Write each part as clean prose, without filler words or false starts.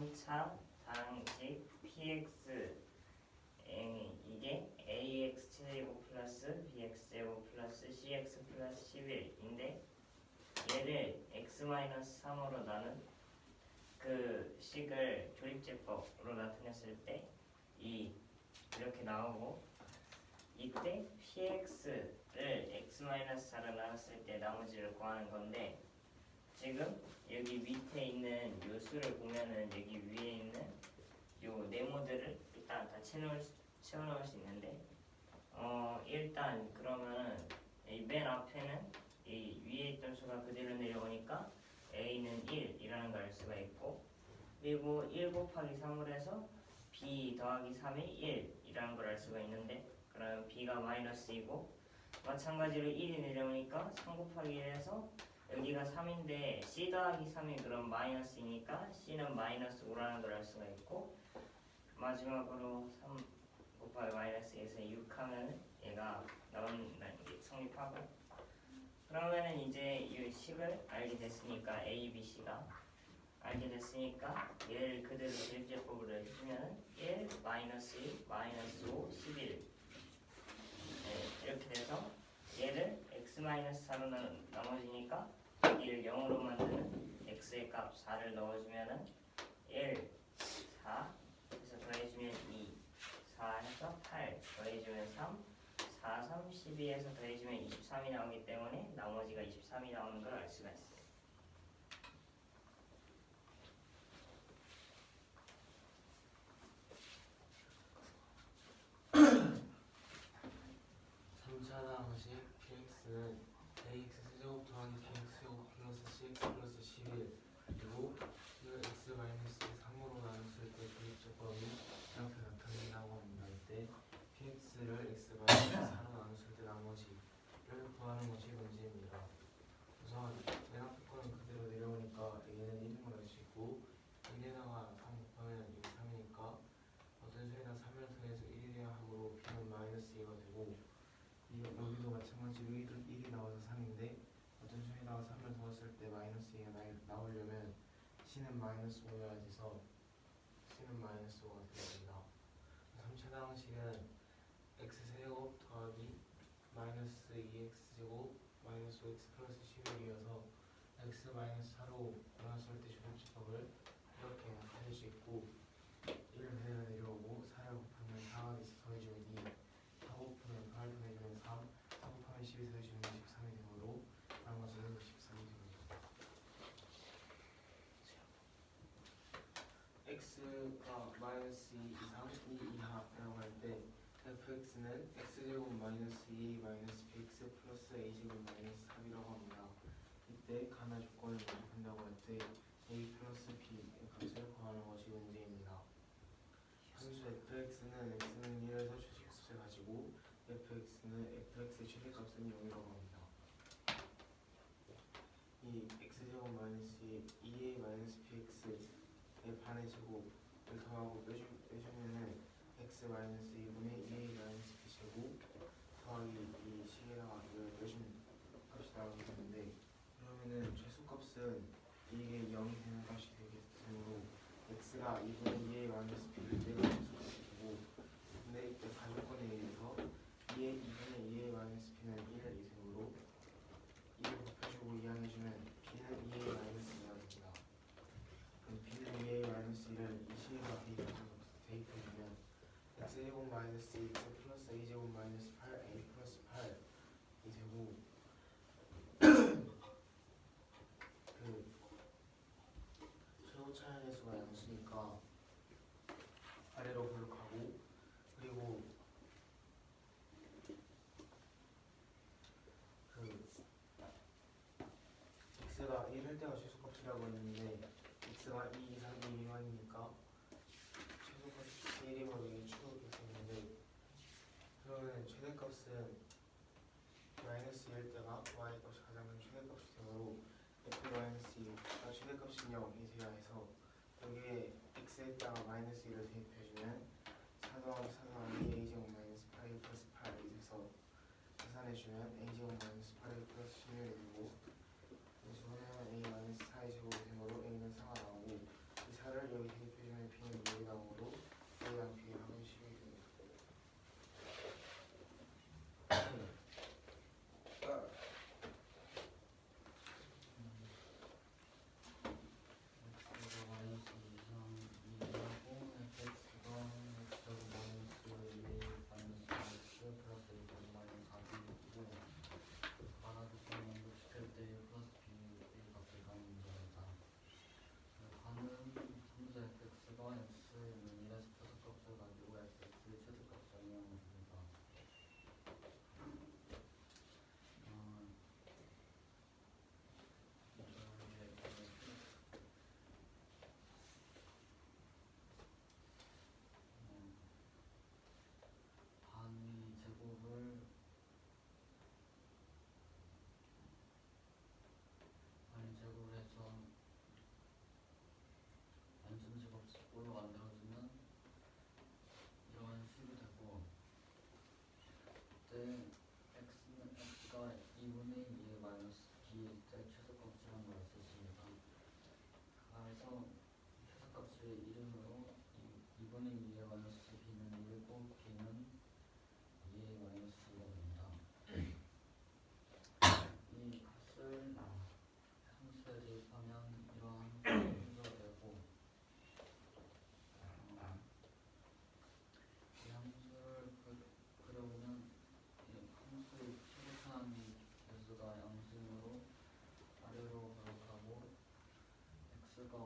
3차 방식 px 이게 ax제곱 플러스 bx제곱 플러스 cx 플러스 11인데 얘를 x-3으로 나눈 그 식을 조립제법으로 나타냈을 때 이렇게 나오고, 이때 px를 x-4로 나눴을 때 나머지를 구하는 건데, 지금 여기 밑에 있는 요 수를 보면은 여기 위에 있는 요 네모들을 일단 다 채워넣을 수 있는데, 일단 그러면은 이 맨 앞에는 이 위에 있던 수가 그대로 내려오니까 a는 1이라는 걸 알 수가 있고, 그리고 1 곱하기 3을 해서 b 더하기 3이 1이라는 걸 알 수가 있는데, 그러면 b가 마이너스이고, 마찬가지로 1이 내려오니까 3 곱하기 1에서 여기가 3인데 c 더하기 3이 그럼 마이너스이니까 c는 마이너스 5라는 걸 알 수가 있고, 마지막으로 3 곱하기 마이너스 2에서 6 하면 얘가 나온다는 게 성립하고, 그러면은 이제 이 식을 알게 됐으니까 a, b, c가 알게 됐으니까 얘를 그대로 조립제법으로 해주면 1, 마이너스 2, 마이너스 5, 11 이렇게 돼서 얘를 x-4로 나머지니까 여기를 0으로 만드는 x의 값 4를 넣어주면은 1, 4 해서 더해주면 2, 4 해서 8 더해주면 3, 4, 3, 12에서 더해주면 23이 나오기 때문에 나머지가 23이 나오는 걸 알 수가 있어요. 3차 방식 px는 ax 더하기 bx제곱 플러스 cx 플러스 11 그리고 이걸 x-3으로 나눴을 때 조립제법이 이렇게 나타낸다고 합니다. 이때 px를 x-4로 나눴을 때 나머지를 구하는 것이 문제입니다. 우선 맨 앞에 거는 그대로 내려오니까 얘는 1인 걸 알 수 있고, 1에다가 3 곱하면 여기 3이니까 어떤 수에다 3을 더해서 1이래야 하므로 b는 마이너스 2가 되고, 여기도 마찬가지로 1이 나와서 3인데 어떤 수에다가 3을 더했을 때 마이너스 2가 나오려면 c는 마이너스 5여야 돼서 c는 마이너스 5가 됩니다. 3차 방식은 x제곱 더하기 마이너스 2x제곱 마이너스 5x 플러스 11이어서 x-4로 나눴을 때 조립제법을 이렇게 나타낼 수 있고, 1을 그대로 내려오고 4를 곱하면 4가 돼서 더해주면 2, 4 곱하면 8 더해주면 3, 4 곱하면 12 더해주면 23이 되므로 나머지는 13이 됩니다. x가 마이너스 2 이상 2 이하라고 할 때 fx는 x제곱 마이너스 2 마이너스 bx 플러스 a제곱 마이너스 3이라고 합니다. 이때 가나 조건을 만족한다고 할 때 a 플러스 b의 값을 구하는 것이 문제입니다. 함수 fx는 x는 1에서 최소값을 가지고 fx의 최대값은 0이라고 합니다. 이 x제곱 마이너스 2a 마이너스 bx의 반의 제곱을 더하고 빼주면은 x 마이너스 2분의 2a 마이너스 b 제곱 더하기 이 식에다가 이걸 빼주면 값이 나오게 되는데, 그러면은 최소값은 이게 0이 되는 값이 되기 때문에 x가 2분의 2a 마이너스 b를 빼가 최소값이 되고, 근데 이때 가족권에 의해서 2분의 2a 마이너스 b는 1이 되므로 2를 곱해주고 이항해주면 b는 2a 마이너스 2가 됩니다. 그럼 b는 2a 마이너스 2를 이 식에다가 대입해주면 x제곱 마이너스 2x 플러스 a제곱 마이너스 8a 플러스 8이 되고, 그 최고 차이의 수가 양수니까 아래로 볼록하고, 그리고 그 x가 1할 때가 최소값이라고 했는데 x가 2 이상 2 미만이니까 최소값이 1이면 이게 추가가 되는데, 그러면 최대값은 마이너스 2일 때가 y값이 가장 큰 최대값이 되므로 f-2가 최대값이 0이 되어야 해서 여기에 x에다가 마이너스 2를 대입해주면 4 더하기 4 더하기 a제곱 마이너스 8a 플러스 8이 돼서 계산해주면 a제곱 마이너스 8a 플러스 16이 되고, 그래서 a 마이너스 4의 제곱이 되므로 a는 4가 나오고, 이 4를 여기 대입해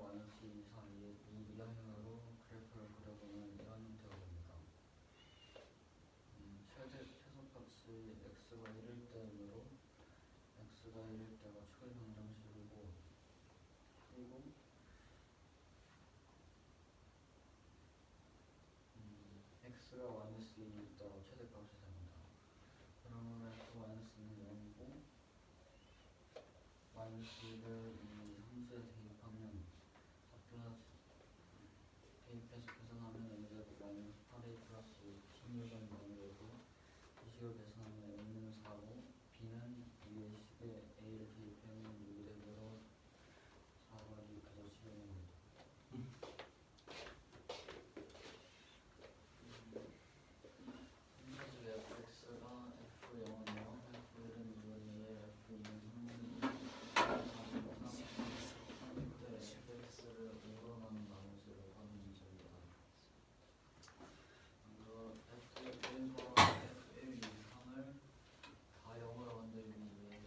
마이너스 2 사이의 이 이항으로 그래프를 그려보면 이런 형태가 됩니다. 최소값이 x가 1일 때이므로 x가 1일 때가 초기 방정식이고, 그리고 x가 마이너스 2일 때가 최대값이 됩니다. 그러므로 f 마이너스는 0이고, 마이너스 2를 이 함수에 대입하면 4 플러스 대입해서 계산하면 a제곱 마이너스 8a 플러스 16은 0이 되고, 이 식을 계산하면 a는 4고 b는 위의 식에 a를 대입하면 6이 되므로 4가 이렇게 실현됩니다. 현재식 fx가 f0은 0, f1은 2분의 1, f2는 3분의 2, 이때 fx를 5로 나눈 나머지를 구하는 문제입니다. 먼저 f1과 f1 이상을 다 0으로 만들기 위해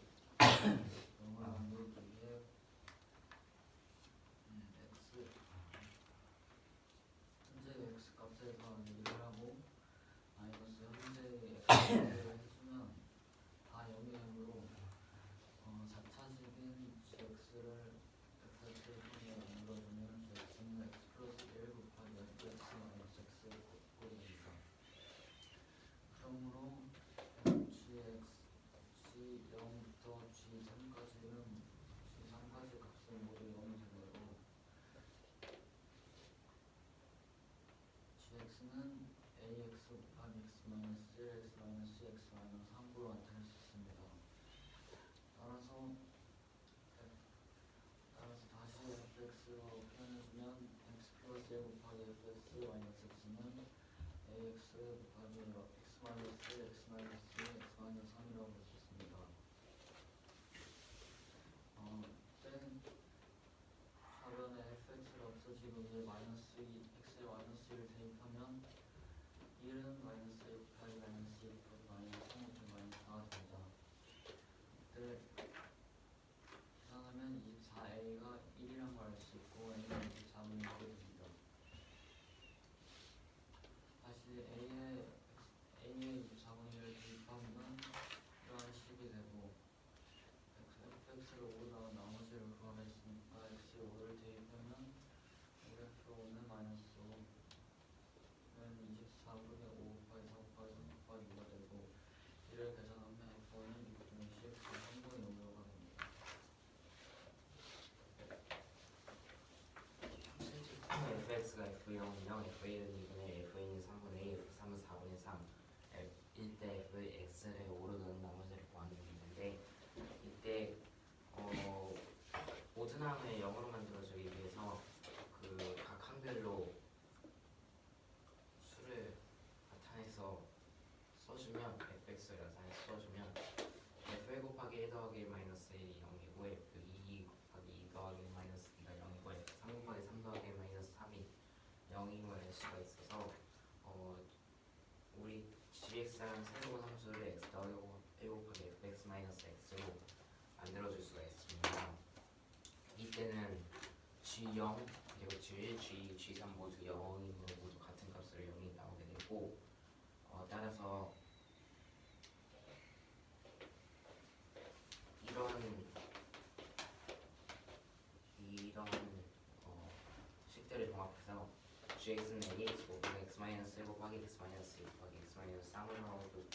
현재의 x 값에서 1을 하고 마이너스 현재의 x를 해주면 다 0이 되므로 4차식인 gx를 fx를 통해 만들어주면 gx는 x 플러스 1 곱하기 fx 마이너스 x의 곱꼴이 됩니다. 그러므로 gx, g0부터 g3까지는 g3까지 값은 모두 0이 되므로 gx는 ax 곱하기 x 마이너스 1x 마이너스 2x 마이너스 3으로 나타낼 수 있습니다. 따라서 다시 fx로 표현해주면 x 플러스 1 곱하기 fx 마이너스 x는 ax 곱하기 x 마이너스 1 x 마이너스 2 x 마이너스 3이라고 볼 수 있습니다. 땐 좌변에 fx가 없어지고 위에 마이너스 2, x에 마이너스 1을 대입하면 1은 마이너스 1 곱하기 마이너스 2 곱하기 마이너스 3 곱하기 마이너스 4가 됩니다. 이때 계산하면 24a가 1이란 걸 알 수 있고 a는 24분의 1이 됩니다. 다시 a에 24분의 1을 대입하면 이러한 식이 되고, fx를 5로 나온 나머지를 구하라 했으니까 x에 5를 대입하면 500%는 마이너스 5는 24분의 5 곱하기 4 곱하기 3 곱하기 2가 되고, 이를 계산하면 f1은 6분의 cx 3분의 5가 됩니다. fx가 f0은 0, f1은 2분의 1, f2는 3분의 1, f3은 4분의 3 이때 fx를 5로 넣은 나머지를 구하는 문제인데, 이때 모든 항을 0으로 만들어주기 위해서 그 각 항별로 수를 나타내서 써주면 fx를 나타내서 써주면 f1 곱하기 1 더하기 1 마이너스 1이 0이고, f2 곱하기 2 더하기 1 마이너스 2가 0이고, f3 곱하기 3 더하기 1 마이너스 3이 0임을 알 수가 있어서 우리 gx라는 새로운 함수를 x 더하기 1 곱하기 fx 마이너스 x로 만들어줄 수가 있습니다. 이때는 g0 그리고 g1, g2, g3 모두 0이므로 모두 같은 값으로 0이 나오게 되고, 따라서 이런 식들을 종합해서 gx는 ax 곱하기 x 마이너스 1 곱하기 x 마이너스 2 곱하기 x 마이너스 3으로도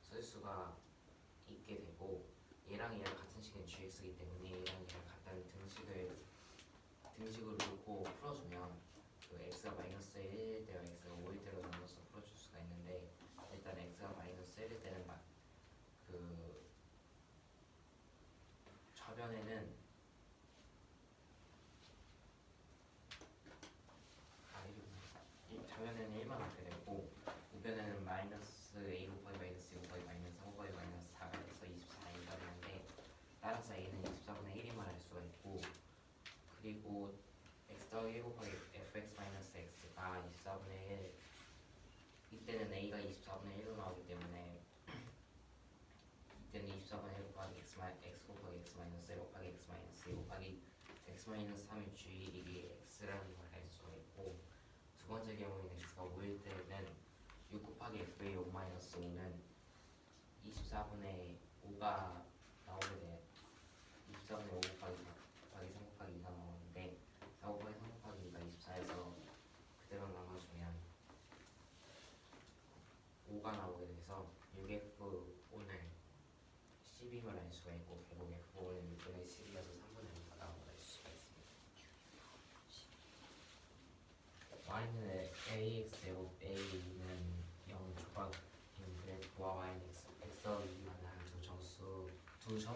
쓸 수가 있게 되고, 얘랑 얘랑 같은 식은 gx이기 때문에 얘랑 얘랑 같다는 등식을 놓고 풀어주면 그 x가 마이너스 1일 때와 x가 5일 때로 나눠서 풀어줄 수가 있는데, 일단 x가 마이너스 1일 때는 그 좌변에는 좌변에는 1만 원게 되고, 우변에는 마이너스 a 곱하기 마이너스 2 곱하기 마이너스 3 곱하기 마이너스 4가 돼서 24a가 되는데, 따라서 a는 24분의 1임을 알 수가 있고, 그리고 x 더하기 1 곱하기 fx 마이너스 x가 24분의 1, 이때는 a가 24분의 1로 나오기 때문에 이때는 24분의 1 곱하기 x 곱하기 x 마이너스 1 곱하기 x 마이너스 2 곱하기 x 마이너스 3이 g1이기 같은 경우에는 x가 5일 때는 6 곱하기 f의 5 마이너스 5는 24분의 5가 나오게 돼. 24분의 5 곱하기 3 곱하기 2가 나오는데 4 곱하기 3 곱하기 2가 24에서 그대로 나눠주면 5가 나오게 돼서 6F5는 12를 알 수가 있고 결국 F5는 6분의 12여서 3분의 1가 알 수가 있습니다. y는 ax 제곱 a는 0 조각인 그래프와 y는 x와 위반한 두 점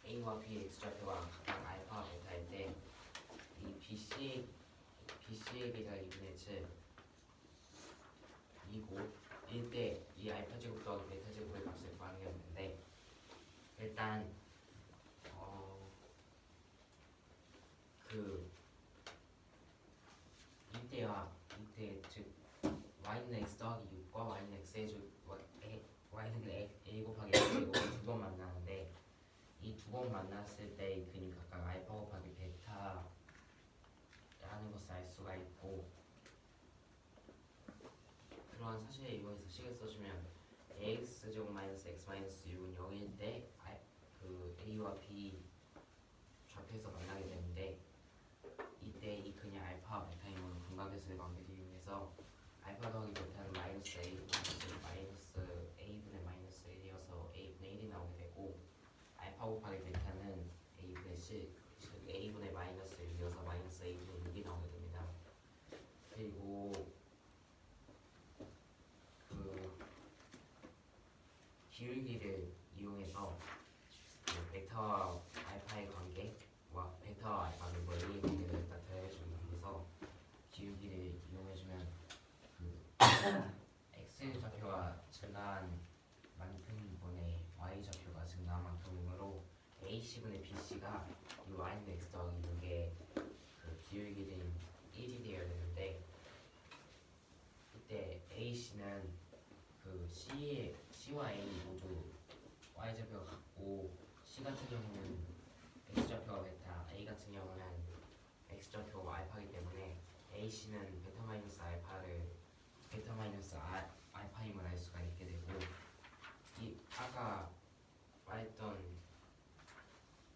a와 b x좌표가 각각 알파와 베타일 때 이 bc의 길이가 2분의 7 이고 1대 이 알파 제곱 더하기 베타 제곱의 값을 구하는 게 없는데 일단 그 이때 즉 y는 x 더하기 6과 y는 x의 y는 a 곱하기 x이고 두 번 만나는데 이 두 번 만났을 때 이 근이 각각 알파 곱하기 베타라는 것을 알 수가 있고 그러한 사실을 이용해서 식을 써주면 ax 제곱 마이너스 x 마이너스 6은 0일 때 그 a와 b 좌표에서 만나게 되는데 이때 이 근이 알파 베타임은 분각계수의 관계를 이용해서 알파 더하기 베타는 마이너스 a 마이너스 a분의 마이너스 1이어서 a분의 1이 나오게 되고 알파 곱하기 베타는 a분의 10 즉 a분의 마이너스 1이어서 마이너스 a분의 6이 나오게 됩니다. 그리고 그 기울기를 이용해서 그 베타와 알파의 관계와 베타와 알파를 뭐 A의 관계를 갖다 더해주기 위해서 기울기를 이용해주면 그 X 좌표가 증가한 만큼분의 Y 좌표가 증가한 만큼으로 AC분의 BC가 이 Y는 X 더하기 6의 그 기울기는 1이 되어야 되는데 이때 AC는 그 C와 A 모두 Y 좌표가 같고 C 같은 경우는 X 좌표가 베타, A 같은 경우는 X 좌표가 알파이기 때문에 AC는 베타 마이너스 알파임을 알 수가 있게 되고 이 아까 말했던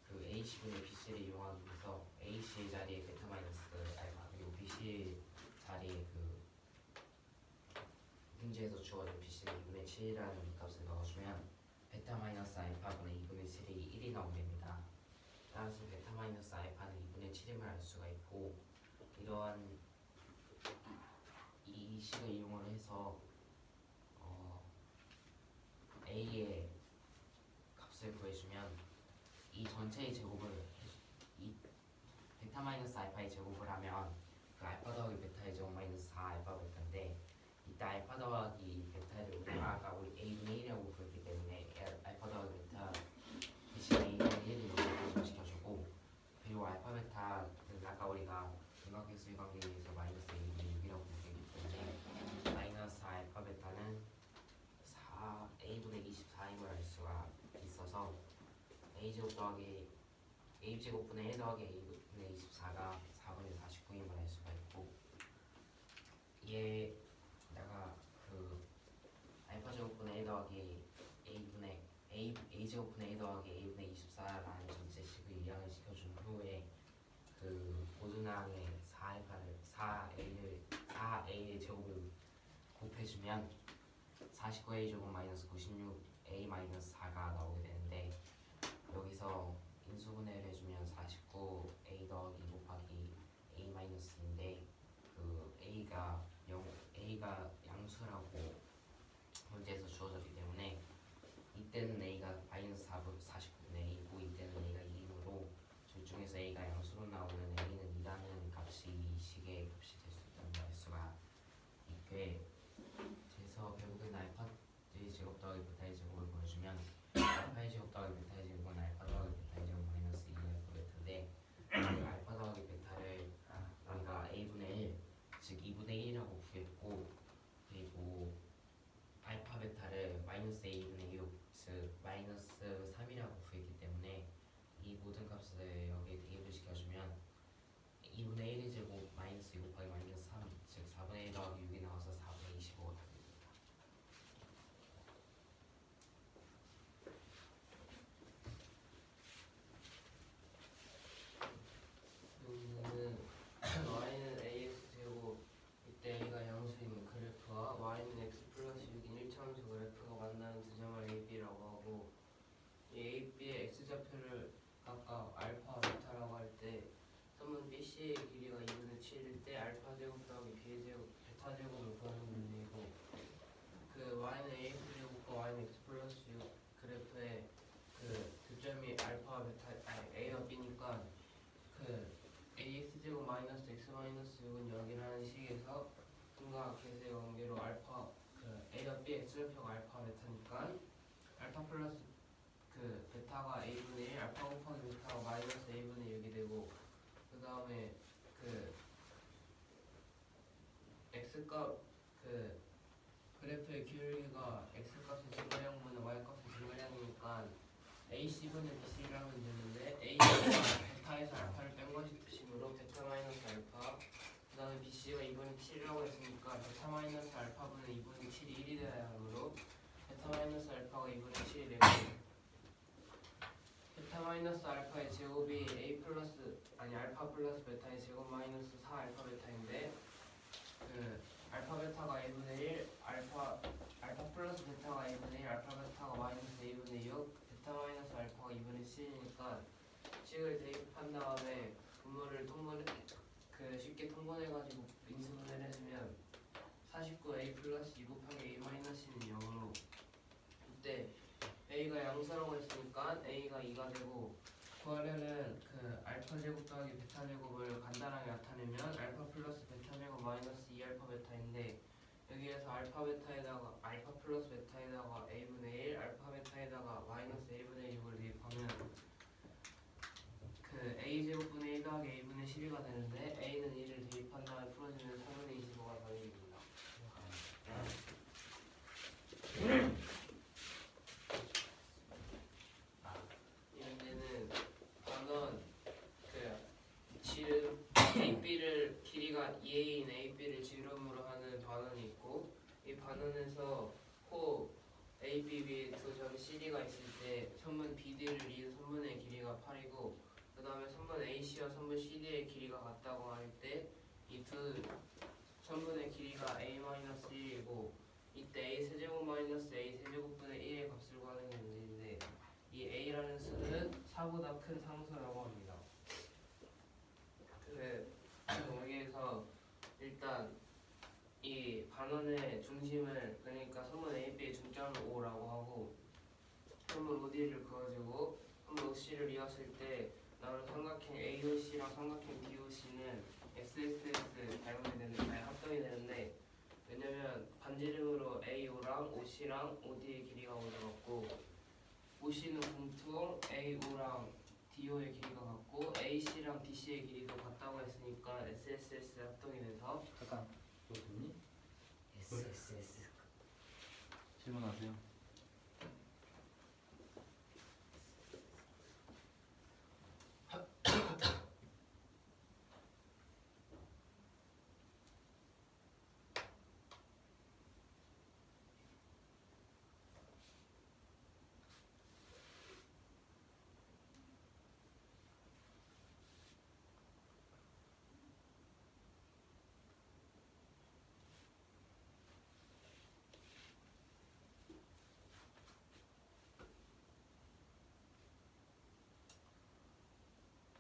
그 AC분의 BC를 이용하기 위해서 AC의 자리에 베타 마이너스 알파 그리고 BC의 자리에 그 문제에서 주어진 BC는 2분의 7이라는 값을 넣어주면 베타 마이너스 알파분의 2분의 7이 1이 나오게 됩니다. 따라서 베타 마이너스 알파는 2분의 7임을 알 수가 있고 이러한 이 식을 이용을 해서 A의 값을 구해주면 이 전체의 제곱을 이 베타 마이너스 알파의 제곱을 하면 그 알파 더하기 베타의 제곱 마이너스 4 알파 베타인데 이때 알파 더하기 베타를 우리가 아까 우리 a분의 1이라고 부르기 때문에 알파 더하기 베타 대신 a분의 1을 연결시켜주고 그리고 알파 베타는 아까 우리가 분각계수의 관계에 의해서 마이너스 a분의 6이라고 부르기 때문에 마이너스 알파 베타는 4 a분의 24임을 알 수가 있어서 a제곱 더하기 a제곱분의 1 더하기 a분의 24가 4분의 49임을 알 수가 있고 얘다가 그 알파 제곱분의 1 더하기 a제곱분의 1 더하기 a분의 24라는 전체식을 이항을 시켜준 후에 그 모든항의 4a의 제곱을 곱해주면 49a 제곱 마이너스 96a 마이너스 4가 나오게 되는데 여기서 인수분해를 해주면 49a 더하기 곱하기 a 마이너스인데 그 a가 양수라고 문제에서 주어졌기 때문에 이때는 a가 마이너스 49분의 a고 이때는 a가 2이므로 둘 중에서 a가 양수로 나오면 a는 2라는 값이 이 식의 값이 될 수 있다는 걸 알 수가 있게 돼서 결국에는 알파의 제곱 더하기 베타의 제곱을 보여주면 알파의 제곱 더하기 베타의 제곱은 알파 더하기 베타의 제곱 마이너스 2가 베타인데 알파 더하기 베타를 우리가 a분의 1 즉 2분의 1이라고 구했고 그리고 알파 베타를 마이너스 a분의 6 즉 마이너스 3이라고 구했기 때문에 이 모든 값을 여기에 대입을 시켜주면 2분의 1의 제곱 마이너스 2 곱하기 마이너스 3 즉 4분의 2 더하기 6이 나와서 4분의 25가 됩니다. 여기는 y는 ax 제곱 이때 a가 양수인 그래프와 y는 x 플러스 6인 1차원적 그래프가 만나는 두 점을 a, b라고 하고 이 a, b의 x 좌표를 각각 알파, 베타라고 할 때 선문 bc의 길이가 2분의 7일 때 알파 제곱 더하기 베타 제곱을 구하는 문제이고 그 y는 ax 제곱과 y는 x 플러스 6 그래프의 그 두 점이 알파, 베타, 아니 a와 b니까 그 ax 제곱 마이너스 x 마이너스 6은 0이라는 식에서 등과 계수의 관계로 알파 그 a와 b x 좌표가 알파 베타니까 알파 플러스 그 베타가 a분의 1 알파 곱하기 베타가 마이너스 a분의 6이 되고 그 다음에 그 x값 그 그래프의 기울기가 x값의 증가량분의 y값의 증가량이니까 ac분의 bc를 하면 되는데 a가 베타에서 알파를 뺀 것이므로 베타 마이너스 알파 그 다음에 bc가 2분의 7이라고 했으니까 베타 마이너스 알파분의 2분의 7이 1이 되어야 하므로 베타 마이너스 알파가 2분의 7이 되고 베타 마이너스 알파의 제곱이 a 플러스 아니 알파 플러스 베타의 제곱 마이너스 4 알파 베타인데 그 알파 베타가 a분의 1 알파 플러스 베타가 a분의 1 알파 베타가 마이너스 a분의 6 베타 마이너스 알파가 2분의 7이니까 식을 대입한 다음에 분모를 그 쉽게 통분해가지고 인수분해를 해주면 49a 플러스 2 곱하기 a 마이너스는 0으로 이때 a가 양수라고 했으니까 a가 2가 되고 구하려는 그 알파 제곱 더하기 베타 제곱을 간단하게 나타내면 알파 플러스 베타 제곱 마이너스 2 알파 베타인데 여기에서 알파 베타에다가 알파 플러스 베타에다가 a분의 1 알파 베타에다가 마이너스 a분의 6을 대입하면 그 a 제곱분의 1 더하기 a분의 12가 되는데 a는 1을 대입한 다음에 풀어주면 3분의 25가 답입니다. 이 문제는 반원 그 지름 AB를 길이가 2a인 AB를 지름으로 하는 반원이 있고 이 반원에서 호 ABB 두 점 CD가 있을 때 선분 BD를 이은 선분의 길이가 8이고 그 다음에 선분 AC와 선분 CD의 길이가 같다고 할 때 이 두 선분의 길이가 A-1이고 이때 A 세제곱 마이너스 A 세제곱분의 1의 값을 구하는 게 문제인데 이 A라는 수는 4보다 큰 상수라고 합니다. 여기에서 일단 이 반원의 중심을 그러니까 선분 AB의 중점을 O라고 하고 선분 OD를 그어주고 선분 OC를 이었을 때 나오는 삼각형 AOC랑 삼각형 DOC는 SSS 닮음이 되는데 합동이 되는데 왜냐면 반지름으로 AO랑 OC랑 OD의 길이가 올라갔고 OC는 공통 AO랑 DO의 길이가 같고 AC랑 DC의 길이도 같다고 했으니까 SSS 합동이 돼서 잠깐 교수님 SSS 질문하세요.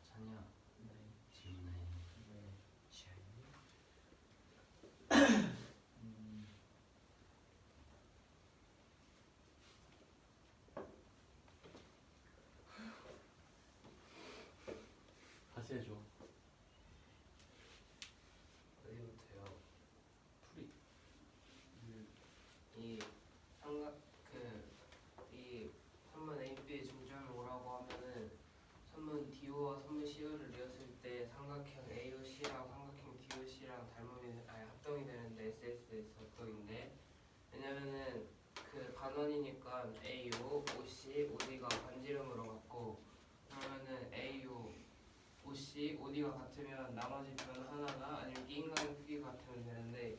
자냐 네. 질문해. 네. 다시 해줘. 어디부터요? 풀이. 이 삼각 이 선분 AB의 중점을 오라고 하면은 선분 DO와 선분 CO를 이었을 때 삼각형 AOC랑 삼각형 DOC랑 합동이 되는데 SSS 합동인데 왜냐면은 그 반원이니까 AO, OC, OD가 반지름으로 같고 그러면은 AO, OC, OD가 같으면 나머지 변 하나가 아니면 끼인간의 크기가 같으면 되는데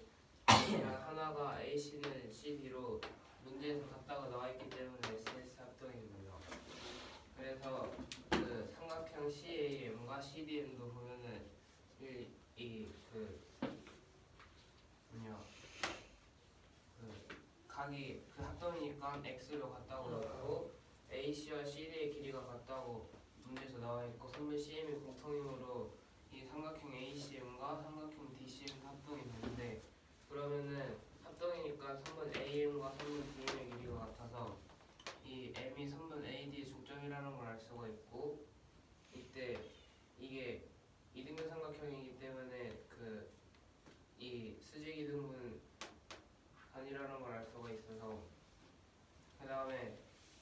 하나가 AC는 CD로 문제에서 같다고 나와있기 때문에 SS 합동입니다. 그래서 그 삼각형 CAM과 CDM도 보면은 각이 그 합동이니까 x로 같다고 나오고 AC와 CD의 길이가 같다고 문제에서 나와있고 선분 CM이 공통이므로 이 삼각형 ACM과 삼각형 DCM 합동이 되는데, 그러면은 합동이니까 선분 AM과 선분 DM의 길이가 같아서 이 M이 선분 AD의 중점이라는 걸 알 수가 있고, 이때 이게 이등변 삼각형이기 때문에 이 수직 이등분 단위라는 걸 알 수가 있어서, 그 다음에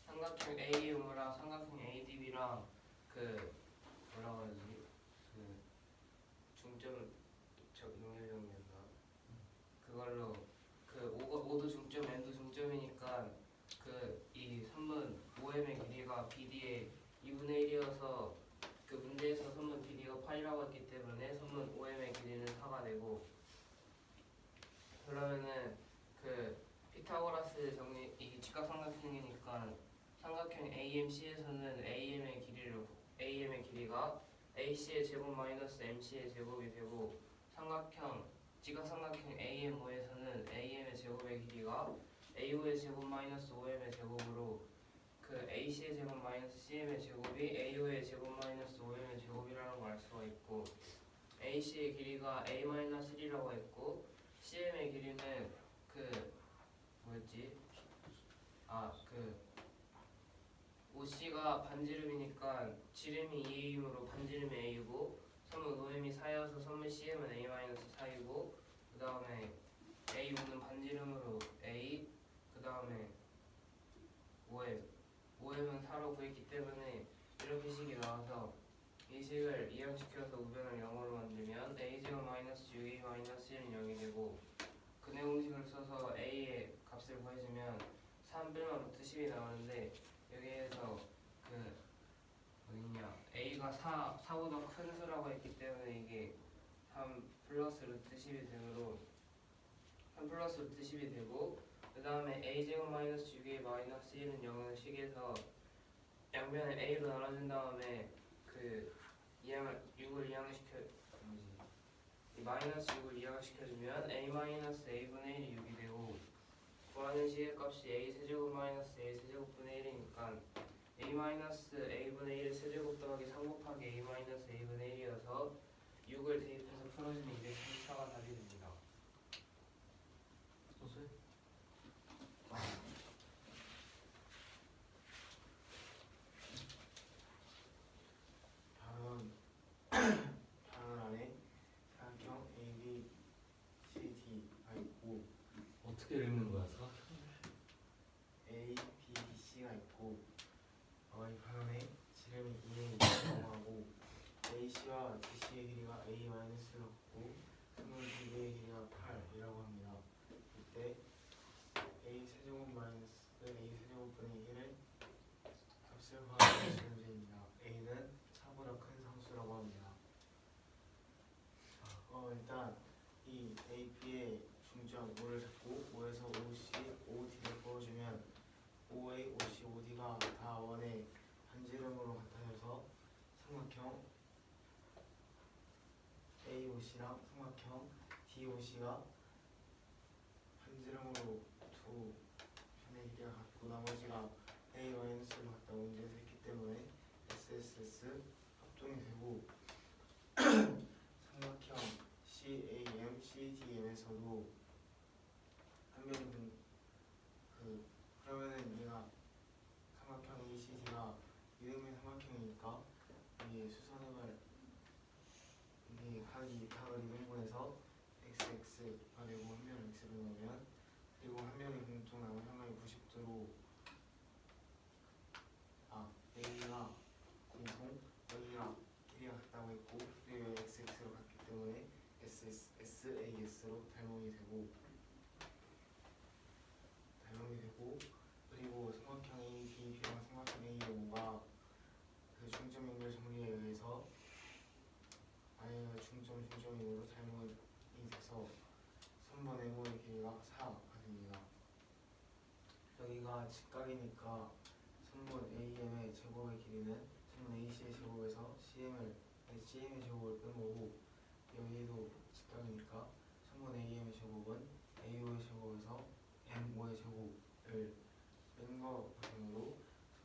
삼각형 AM이랑 삼각형 ADB랑 뭐라고 하지? 중점 연결점이었나? 그걸로 O도 중점, N도 중점이니까 이 선분 OM의 길이가 BD의 2분의 1이어서 그 문제에서 선분 BD가 8이라고 했기 때문에 선분 OM의 길이는 4가 되고, 그러면은 피타고라스 정리, 이 직각삼각형이니까 삼각형 AMC에서는 AM의 길이가 AC의 제곱 마이너스 MC의 제곱이 되고, 직각삼각형 AMO에서는 AM의 제곱의 길이가 AO의 제곱 마이너스 OM의 제곱으로 AC의 제곱 마이너스 CM의 제곱이 AO의 제곱 마이너스 OM의 제곱이라는 걸 알 수가 있고, AC의 길이가 A-1이라고 했고 CM의 길이는 OC가 반지름이니까 지름이 2이므로 반지름이 A이고, 선분 OM이 4여서 선분 CM은 A-4이고, 그 다음에 A5는 반지름으로 A, 그 다음에 OM은 4로 구했기 때문에 이렇게 식이 나와서 이 식을 이항시켜서 우변을 0으로 만들면 A제곱 마이너스 6A 마이너스 1은 0이 되고, 근해 공식을 써서 A의 값을 구해주면 3 빼면 루트 10이 나오는데, 여기에서 A가 4보다 큰 수라고 했기 때문에 이게 3 플러스 루트 10이 되므로 3 플러스 루트 10이 되고, 그 다음에 A제곱 마이너스 6A 마이너스 1은 0은 식에서 양변을 A로 나눠준 다음에 6을 이 마이너스 6을 이항을 시켜주면 A 마이너스 A분의 1이 6이 되고, 구하는 식의 값이 A 세제곱 마이너스 A 세제곱분의 1이니까 A 마이너스 A분의 1 세제곱 더하기 3 곱하기 A 마이너스 A분의 1이어서 6을 대입해서 풀어주면 234가 답이 됩니다. 다음 안에 삼각형 AB, CD가 있고 어떻게 읽는 거야? A, B, C가 있고 이 반원에 지름이 2에 이동하고 AC와 DC의 길이가 A-를 갖고 선분 BD의 길이가 8이라고 합니다. 이때 A 세제곱 마이너스 A 세제곱분의 1의 값을 구하는 문제입니다. A는 4보다 큰 상수라고 합니다. 일단 이 A, B의 중점 5를 잡고 5에서 OC, OD를 풀어주면 OA, OC, OD가 다 원의 반지름으로 같아져서 삼각형 AOC랑 삼각형 DOC가 반지름으로 두 편의 길이가 같고 나머지가 A-를 갖다 문제에서 했기 때문에 SSS 합동이 되고, 삼각형 CAM, CDM에서도 한변이 그러면은 얘가 삼각형 ACD가 이등변 삼각형이니까 이 수선음을 이 각을 이등분해서 XX가 되고 한 변을 X로 넣으면, 그리고 한 변이 공통 나면 한 변이 90도로 A가 공통 여기가 길이가 같다고 했고, 그리고 XX로 같기 때문에 SAS로 닮음이 되고, 그리고 삼각형 AB랑 삼각형 AO가 중점 연결 정리에 의해서 중점으로 닮음이 돼서 3번 M의 길이가 4가 됩니다. 여기가 직각이니까 3번 AM의 제곱의 길이는 3번 AC의 제곱에서 CM의 제곱을 뺀 거고, 여기도 직각이니까 3번 AM의 제곱은 A5의 제곱에서 M5의 제곱을 뺀 거으로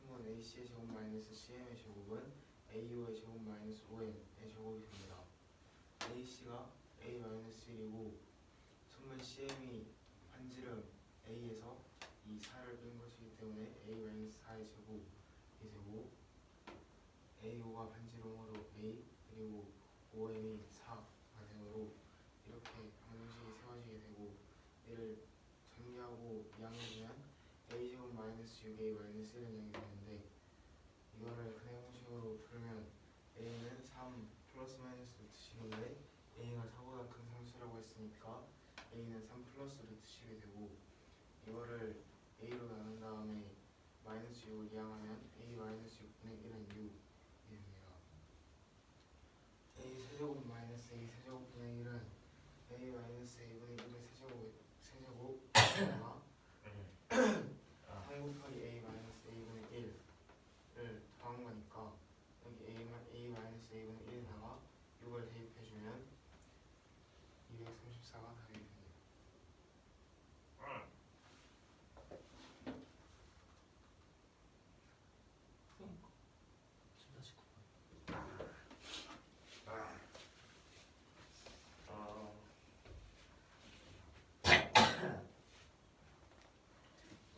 3번 AC의 제곱 마이너스 CM의 제곱은 A5의 제곱 마이너스 5M의 제곱이 됩니다. AC가 A-1이고 3번 CM이 반지름 A에서 이 4를 뺀 것이기 때문에 A-4의 제곱이 되고, A5가 반지름으로 A 그리고 5M이 4가 되므로 이렇게 방정식이 세워지게 되고, 얘를 전개하고 이항해주면 A제곱 마이너스 6A 마이너스 1은 0이 되는데, 이거를 근해 공식으로 풀면 A는 3 플러스 마이너스 루트식인데 A가 4보다 큰 상수라고 했으니까 A는 3 플러스 루트식이 되고, 이거를 A로 나눈 다음에 마이너스 6을 이항하면 A 마이너스 6분의 1은 6이 됩니다. A 세제곱 마이너스 A 세제곱분의 1은 A 마이너스 A분의 1의 세제곱 하나 3 곱하기 A 마이너스 A분의 1을 더한 거니까 여기 A 마이너스 A분의 1에다가 6을 대입해주면 234가 답이 됩니다.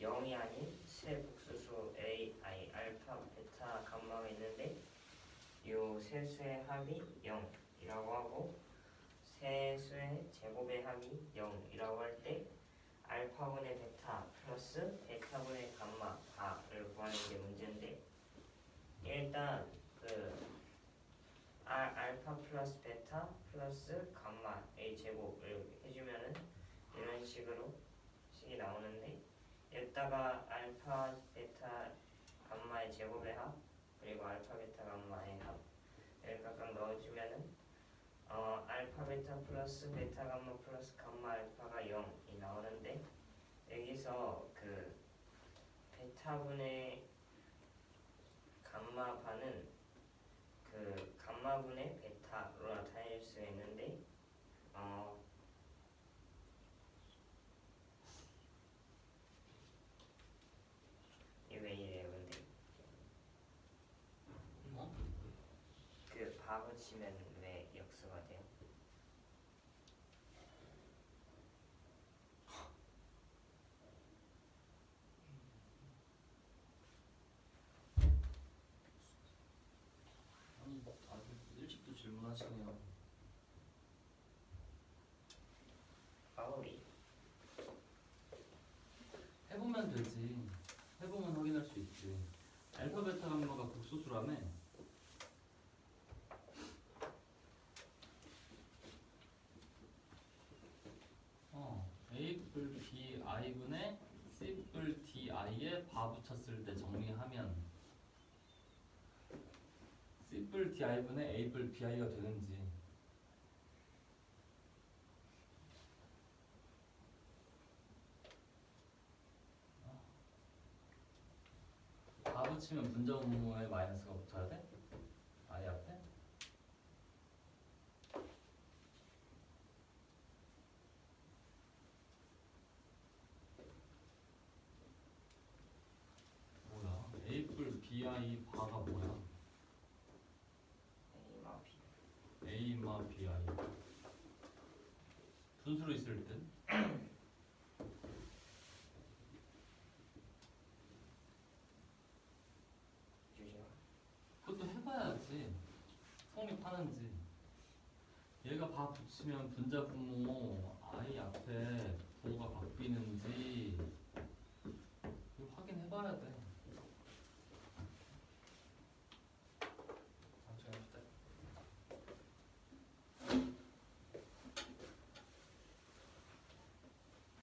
영이 아닌 세 복수수 A, I, 알파, 베타, 감마가 있는데 이 세 수의 합이 0이라고 하고 세 수의 제곱의 합이 0이라고 할 때 알파분의 베타 플러스 베타분의 감마 다를 구하는 게 문제인데, 일단 알파 플러스 베타 플러스 감마 A 제곱을 해주면은 이런 식으로 식이 나오는데, 여기다가 알파 베타 감마의 제곱의 합 그리고 알파 베타 감마의 합을 각각 넣어주면은 알파 베타 플러스 베타 감마 플러스 감마 알파가 0이 나오는데, 여기서 그 베타분의 감마 반은 그 감마분의 베타로 나타낼 수 있는데, 이게 왜 이래요 근데? 뭐? 그 바보 치면 왜 역수가 돼요? 아니 아주 일찍도 질문하시네요. 바울이 해보면 되지. 해보면 확인할 수 있지. 알파 베타 감마가 극소수라며. A뿔 BI분의 C뿔 DI에 바 붙였을 때 정리하면 C뿔 DI분의 A뿔 BI가 되는지. 바 붙이면 분자분모에 마이너스가 붙어야 돼? I 앞에? 뭐야? A뿔 BI 바가 뭐야? A마 BI 분수로 있을 땐? 주시면 그것도 해봐야지 성립하는지. 얘가 바 붙이면 분자분모 I 앞에 부호가 바뀌는지